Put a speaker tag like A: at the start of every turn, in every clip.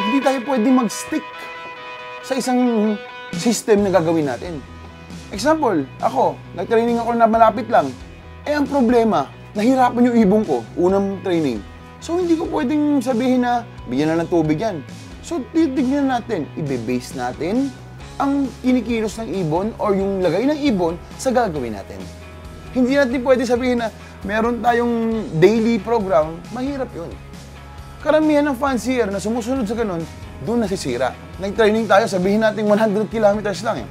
A: Hindi tayo pwedeng mag-stick sa isang system na gagawin natin. Example, ako, nag-training ako na malapit lang. Ang problema, nahirapan yung ibon ko, unang training. So, hindi ko pwedeng sabihin na bigyan na ng tubig yan. So, titignan natin, ibe-base natin ang kinikilos ng ibon or yung lagay ng ibon sa gagawin natin. Hindi natin pwede sabihin na meron tayong daily program, mahirap yun. Karamihan ng fancier na sumusunod sa ganun, doon nasisira. Nag-training tayo, sabihin natin 100 kilometers lang eh.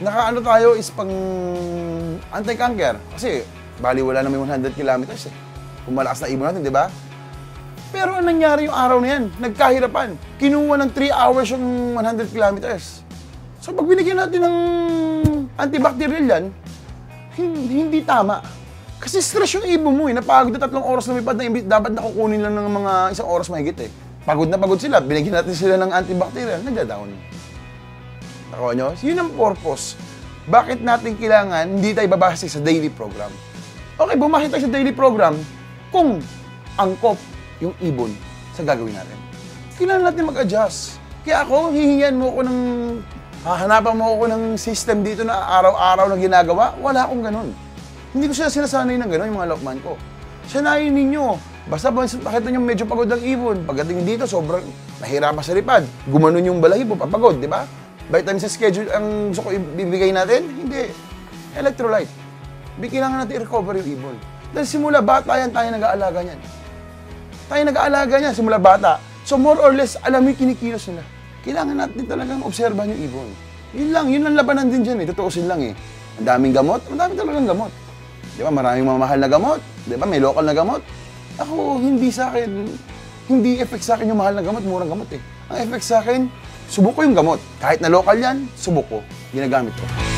A: Nakaano tayo is pang anti-cancer. Kasi baliwala na may 100 kilometers eh. Kung malakas na ibon natin, di ba? Pero anong nangyari yung araw na yan? Nagkahirapan. Kinuha ng 3 hours yung 100 kilometers. So pag binigyan natin ng antibacterial yan, hindi tama. Kasi stress yung ibon mo eh. Napagod na 3 oras lumipad na dapat nakukunin lang ng mga 1 oras mahigit eh. Pagod na pagod sila, binigyan natin sila ng antibacterial, nagda-down. Nakuha nyo? Yun ang purpose. Bakit natin kailangan hindi tayo babase sa daily program? Okay, bumase tayo sa daily program kung angkop yung ibon sa gagawin natin. Kailangan natin mag-adjust. Kaya ako, hihingan mo ko ng hahanapan mo ako ng system dito na araw-araw na ginagawa, wala akong ganun. Hindi ko sila sinasanay ng ganun, yung mga lokman ko. Sanayin ninyo. Basta pakita nyo medyo pagod ang ibon. Pagdating dito, sobrang nahirapan sa lipad. Gumanon yung balahibo, papagod, di ba? Vitamin sa schedule ang gusto ko ibibigay natin? Hindi. Electrolyte. Kailangan natin i-recover yung ibon. Dahil simula bata yan, tayo nag-aalaga niyan. Tayo nag-aalaga niyan, simula bata. So more or less, alam mo yung kinikilos nila. Kailangan natin talagang obserbahan yung ibon. Yun ang labanan din dyan eh, tutuusin lang eh. Ang daming gamot, ang daming talagang gamot. Di ba, maraming mamahal na gamot. Di ba, may local na gamot. Ako, hindi effect sa akin yung mahal na gamot, murang gamot eh. Ang effect sa akin, subok ko yung gamot. Kahit na local yan, subok ko. Ginagamit ko.